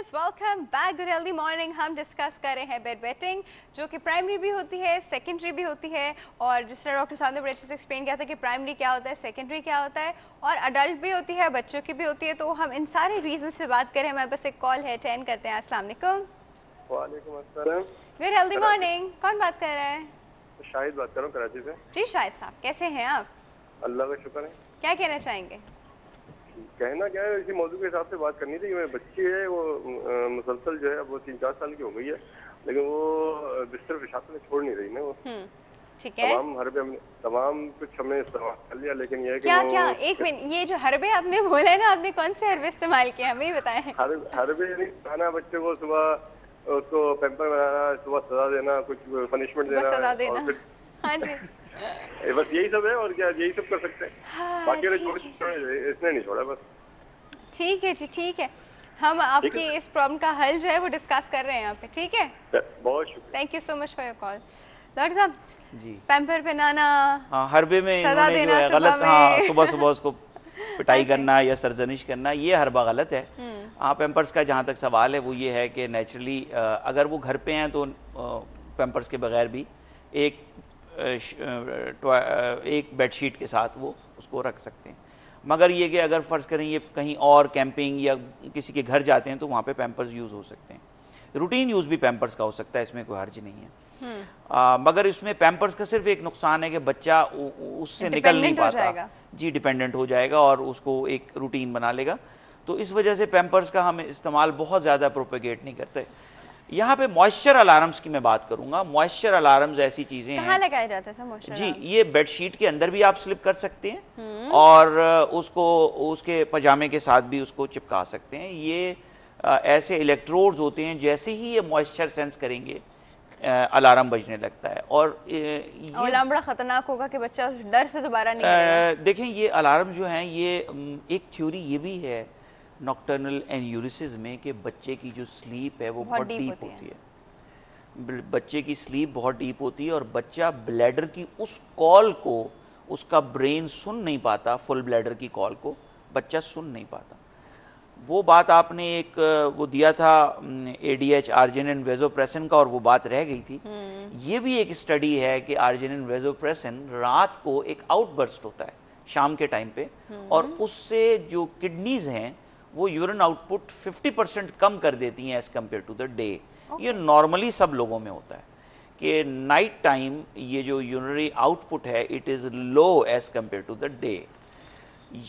Viewers, welcome back good healthy morning. हम discuss कर रहे हैं बेड वेटिंग, जो कि प्राइमरी भी होती है, सेकेंडरी भी होती है। और जिस तरह डॉक्टर साहब ने बड़े अच्छे से एक्सप्लेन किया था कि प्राइमरी क्या होता है, सेकेंडरी क्या होता है, और अडल्ट भी होती है, बच्चों की भी होती है। तो हम इन सारे रीजंस पे बात करें। हमारे पास एक कॉल है, अटेंड करते हैं। अस्सलाम वालेकुम। वालेकुम अस्सलाम। Good healthy morning. कौन बात कर रहा है? शाहिद बात कर रहा हूँ कराची से। जी शाहिद साहब, कैसे हैं आप? अल्लाह का शुक्र है। क्या कहना चाहेंगे? कहना क्या है, इसी मौजूद के हिसाब से बात करनी थी कि मेरे बच्ची है वो मुसलसल जो है वो 3-4 साल की हो गई है, लेकिन वो बिस्तर पेशाब में छोड़ नहीं रही ना। वो ठीक है, तमाम कुछ हमने इस्तेमाल कर लिया, लेकिन ये है कि क्या क्या एक मिनट, ये जो हरबे आपने बोला है ना, आपने कौन से हरबे इस्तेमाल किए हमें ही बताएं। हरबे नहीं खाना, बच्चे को सुबह उसको पैम्पर बनाना, सुबह सजा देना, कुछ पनिशमेंट देना, और फिर हाँ जी बस यही सब है। और क्या, यही सब कर सकते हैं। हाँ, बाकी इसने नहीं छोड़ा बस। ठीक है जी, ठीक है। हम आपकी इस प्रॉब्लम का हल जो है वो डिस्कस कर रहे हैं यहाँ पे, ठीक है? बहुत शुक्रिया, thank you so much for your call. Doctor साहब जी, पैम्पर पहनाना, हाँ, हरबे में इन्होंने जो है गलत, हाँ, सुबह सुबह उसको पिटाई करना या सरजनिश करना, ये हरबा गलत है। हाँ, पैम्पर्स का जहाँ तक सवाल है वो ये है कि नेचुरली अगर वो घर पे हैं तो पैम्पर्स के बगैर भी एक बेडशीट के साथ वो उसको रख सकते हैं। मगर ये कि अगर फ़र्ज़ करें ये कहीं और कैंपिंग या किसी के घर जाते हैं तो वहाँ पे पैम्पर्स यूज़ हो सकते हैं। रूटीन यूज़ भी पैम्पर्स का हो सकता है, इसमें कोई हर्ज नहीं है। मगर इसमें पैम्पर्स का सिर्फ एक नुकसान है कि बच्चा उससे निकल नहीं पाता, जी, डिपेंडेंट हो जाएगा और उसको एक रूटीन बना लेगा। तो इस वजह से पैम्पर्स का हम इस्तेमाल बहुत ज़्यादा प्रोपेगेट नहीं करते। यहाँ पे मॉइस्चर अलार्म्स की मैं बात करूँगा। मॉइस्चर अलार्म्स ऐसी चीज़ें हैं, लगाया जाता है मॉइस्चर जी, ये बेडशीट के अंदर भी आप स्लिप कर सकते हैं और उसको उसके पजामे के साथ भी उसको चिपका सकते हैं। ये ऐसे इलेक्ट्रोड्स होते हैं, जैसे ही ये मॉइस्चर सेंस करेंगे अलार्म बजने लगता है। और ये अलार्म बड़ा खतरनाक होगा कि बच्चा डर से दोबारा नहीं देखें, ये अलार्म जो हैं, ये एक थ्योरी ये भी है नॉक्टर्नल एन्यूरिसिस में कि बच्चे की जो स्लीप है वो बहुत डीप होती है। बच्चे की स्लीप बहुत डीप होती है और बच्चा ब्लैडर की उस कॉल को उसका ब्रेन सुन नहीं पाता, फुल ब्लैडर की कॉल को बच्चा सुन नहीं पाता। वो बात आपने एक वो दिया था ADH आर्जिनिन वेज़ोप्रेसिन का, और वो बात रह गई थी। ये भी एक स्टडी है कि आर्जिनिन वेज़ोप्रेसिन रात को एक आउटबर्स्ट होता है शाम के टाइम पे, और उससे जो किडनीज हैं वो यूरिन आउटपुट 50% कम कर देती हैं as compare to the day. ये नॉर्मली सब लोगों में होता है कि नाइट टाइम ये जो यूरिनरी आउटपुट है it is low as compare to the day.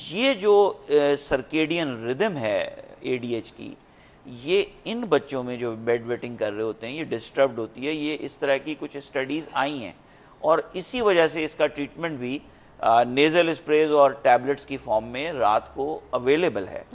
ये जो सर्केडियन रिदम है ADH की, ये इन बच्चों में जो बेड वेटिंग कर रहे होते हैं ये डिस्टर्ब्ड होती है। ये इस तरह की कुछ स्टडीज़ आई हैं और इसी वजह से इसका ट्रीटमेंट भी नेज़ल स्प्रेज और टैबलेट्स की फॉर्म में रात को अवेलेबल है।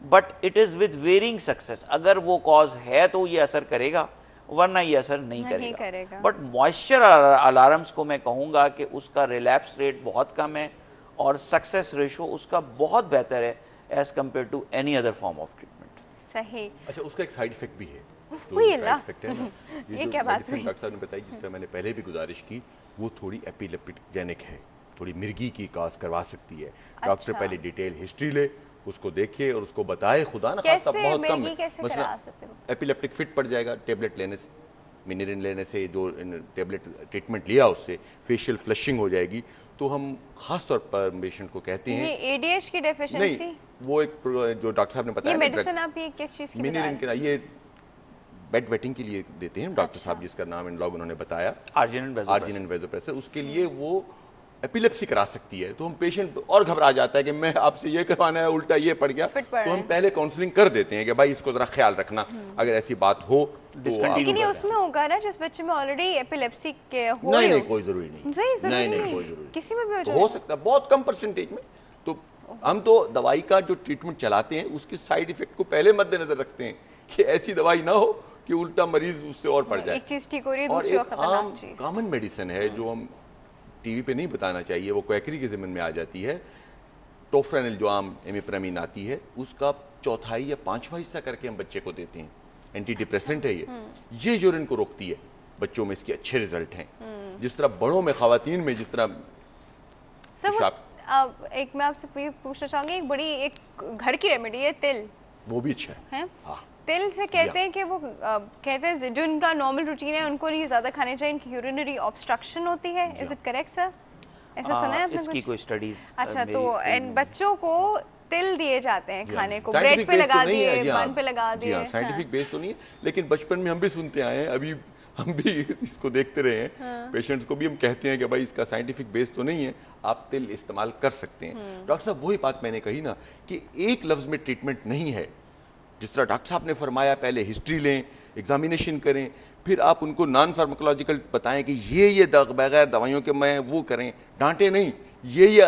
But it is with varying success. अगर वो कॉज है तो ये असर करेगा, वरना ये असर नहीं करेगा। बट मॉइस्चर अलार्म्स को मैं कहूँगा कि उसका रिलैप्स रेट बहुत कम है और सक्सेस रेशो उसका बहुत बेहतर है as compare to any other form of treatment. सही। अच्छा, उसका एक साइड इफेक्ट भी है। तो इफेक्ट है ना, ये क्या बात है? डॉक्टर साहब ने बताई, जिस तरह मैंने पहले भी गुजारिश की, वो थोड़ी एपिलेप्टिक है, थोड़ी मिर्गी की काज करवा सकती है। डॉक्टर पहले डिटेल हिस्ट्री ले, उसको देखे और उसको बताए। खुदा ना खासा बहुत कम है, मसलन एपिलेप्टिक फिट पड़ जाएगा टेबलेट लेने से, मिनरिन लेने से, जो टेबलेट ट्रीटमेंट लिया उससे फेशियल फ्लशिंग हो जाएगी। तो हम खास तौर पर पेशेंट को कहते हैं ये ADH की डेफिशिएंसी नहीं, वो एक जो डॉक्टर साहब ने बताया, ये मेडिसिन आप ये किस चीज़ की बता रहे हैं? मिनरिन के, ये बेड वेटिंग के लिए देते हैं डॉक्टर साहब, जिसका नाम इन लोग उन्होंने बताया आर्जिनिन वेज़ोप्रेसिन। उसके लिए वो एपिलेप्सी करा सकती है। तो हम पेशेंट और घबरा जाता है कि मैं आपसे ये करवाना है, उल्टा ये पड़ गया। तो हम पहले काउंसलिंग कर देते हैं कि भाई इसको जरा ख्याल रखना, अगर ऐसी बात हो तो। लेकिन ये उसमें होगा ना जिस बच्चे में ऑलरेडी एपिलेप्सी के हो? नहीं, कोई जरूरी नहीं, नहीं कोई जरूरी, किसी में भी हो सकता है, बहुत कम परसेंटेज में। तो हम तो दवाई का जो ट्रीटमेंट चलाते हैं उसके साइड इफेक्ट को पहले मद्देनजर रखते हैं कि ऐसी दवाई ना हो कि उल्टा मरीज उससे और पड़ जाए। एक चीज ठीक हो रही है, और दूसरी एक खतरनाक चीज, कॉमन मेडिसिन है जो हम टीवी पे नहीं बताना चाहिए, वो क्वैकरी के ज़िम्मन में आ जाती है। टोफ्रेनिल जो आम इमिप्रामिन आती है, उसका 1/4 या 5वां हिस्सा करके हम बच्चे को देते हैं। एंटी डिप्रेसेंट है ये यूरिन को रोकती है। बच्चों में इसके अच्छे रिजल्ट हैं, जिस तरह बड़ों में, खवातीन में जिस तरह। एक मैं आपसे पूछना चाहूँगी, एक बड़ी एक घर की रेमेडी है तिल, वो भी अच्छा है। हाँ। तिल से कहते हैं कि वो कहते हैं जो इनका नॉर्मल रूटीन है उनको नहीं ज़्यादा खाने चाहिए, इनकी यूरिनरी ऑब्स्ट्रक्शन होती है। Is it correct sir? ऐसा सुना है आपने? इसकी कोई स्टडीज अच्छा, तो इन बच्चों को तिल दिए जाते हैं खाने को, ब्रेड पे लगा दिए, बन पे लगा दिए। साइंटिफिक बेस तो नहीं है, लेकिन बचपन में हम भी सुनते आए हैं, अभी हम भी इसको देखते रहे हैं। पेशेंट्स को भी हम कहते हैं कि भाई इसका साइंटिफिक बेस तो नहीं है, आप तिल इस्तेमाल कर सकते हैं। डॉक्टर साहब वही बात मैंने कही ना कि एक लफ्ज़ में ट्रीटमेंट नहीं है। जिस तरह डॉक्टर साहब ने फरमाया, पहले हिस्ट्री लें, एग्जामिनेशन करें, फिर आप उनको नॉन फार्माकोलॉजिकल बताएं कि ये बगैर दवाइयों के मैं वो करें, डांटे नहीं, ये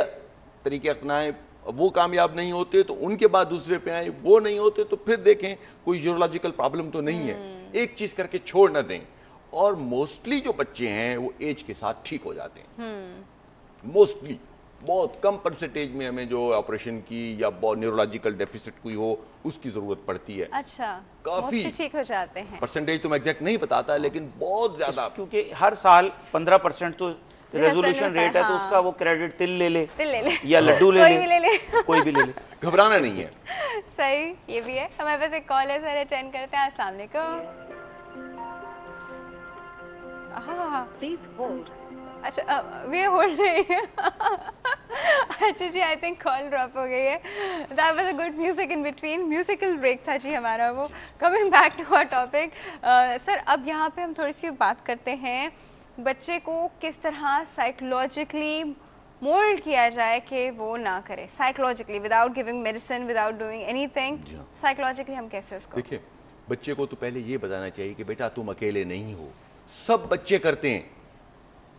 तरीके अपनाएं, वो कामयाब नहीं होते तो उनके बाद दूसरे पे आए, वो नहीं होते तो फिर देखें कोई यूरोलॉजिकल प्रॉब्लम तो नहीं है। एक चीज़ करके छोड़ ना दें। और मोस्टली जो बच्चे हैं वो एज के साथ ठीक हो जाते हैं। मोस्टली बहुत कम परसेंटेज में हमें जो ऑपरेशन की या न्यूरोलॉजिकल डेफिसिट कोई हो उसकी जरूरत पड़ती है। अच्छा, काफी ठीक हो जाते हैं। परसेंटेज तो मैं एग्जैक्ट नहीं बताता, लेकिन बहुत ज्यादा, क्योंकि हर साल 15% तो रेजोल्यूशन रेट है, तो उसका वो क्रेडिट तिल ले ले या लड्डू ले ले, कोई भी ले ले, घबराना नहीं है। सही, ये भी है। हमारे पास एक कॉल है, सर अटेंड करते हैं। अस्सलाम वालेकुम। अच्छा, वी आर होल्डिंग। अच्छा जी, आई थिंक कॉल ड्रॉप हो गई है। That was a good music in between, musical break था जी हमारा वो। Coming back to our topic sir, अब यहाँ पे हम थोड़ी सी बात करते हैं बच्चे को किस तरह साइकोलॉजिकली मोल्ड किया जाए कि वो ना करे। Psychologically, without giving medicine, without doing anything, psychologically हम कैसे उसको? देखिए, बच्चे को तो पहले ये बताना चाहिए कि बेटा तुम अकेले नहीं हो, सब बच्चे करते हैं।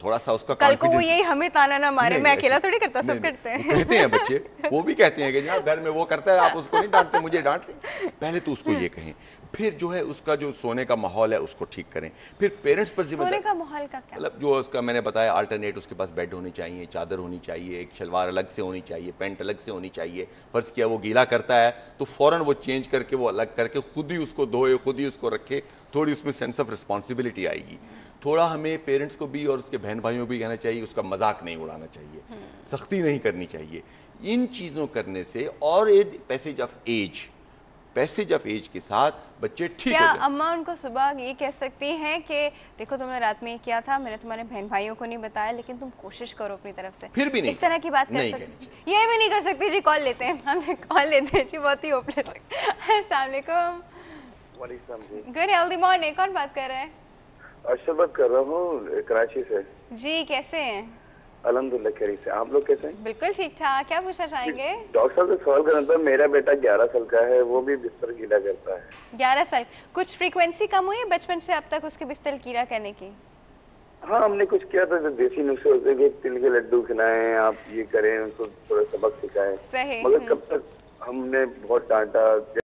थोड़ा सा उसका कल को वो यही हमें ताना ना मारे, मैं अकेला थोड़ी करता, सब करते हैं। कहते हैं बच्चे, वो भी कहते हैं कि जहाँ घर में वो करता है आप उसको नहीं डांटते, मुझे डांट रहे। पहले तो उसको ये कहें, फिर जो है उसका जो सोने का माहौल है उसको ठीक करें, फिर पेरेंट्स पर जिम्मेदारी। सोने का माहौल का क्या मतलब जो उसका मैंने बताया, अल्टरनेट उसके पास बेड होनी चाहिए, चादर होनी चाहिए, एक शलवार अलग से होनी चाहिए, पैंट अलग से होनी चाहिए। फर्ज किया वो गीला करता है तो फौरन वो चेंज करके वो अलग करके खुद ही उसको धोए, खुद ही उसको रखे, थोड़ी उसमें सेंस ऑफ रिस्पॉन्सिबिलिटी आएगी। थोड़ा हमें पेरेंट्स को भी और उसके बहन भाइयों भी कहना चाहिए, उसका मजाक नहीं उड़ाना चाहिए, सख्ती नहीं करनी चाहिए। इन चीज़ों करने से और पैसेज ऑफ एज के साथ बच्चे ठीक हो जाते हैं। अम्मा उनको सुबह ये कह सकती हैं कि देखो तुमने रात में ये किया था, मैंने तुम्हारे बहन भाइयों को नहीं बताया, लेकिन तुम कोशिश करो अपनी तरफ से। फिर भी नहीं, इस तरह की बात कर सकती, ये भी नहीं कर सकती जी। कॉल लेते हैं, हम कॉल लेते हैं जी, बहुत ही होपलेस। अस्सलाम वालेकुम। वालेकुम जी। Good healthy morning. कौन बात कर रहे हैं? अरशद बात कर रहा हूँ कराची से। जी, कैसे हैं? अल्हम्दुलिल्लाह खैरियत से। आप लोग कैसे हैं? बिल्कुल ठीक ठाक। क्या पूछना चाहेंगे? डॉक्टर साहब से सवाल करना था। मेरा बेटा 11 साल का है, वो भी बिस्तर गीला करता है। 11 साल? कुछ फ्रीक्वेंसी कम हुई है बचपन से अब तक उसके बिस्तर गीला करने की? हाँ, हमने कुछ किया था, जो देसी नुस्खे होते हैं, तिल के लड्डू खिलाएं, आप ये करें, उनको थोड़ा सबक सिखाएं, सही। मगर कब तक हमने बहुत डांटा।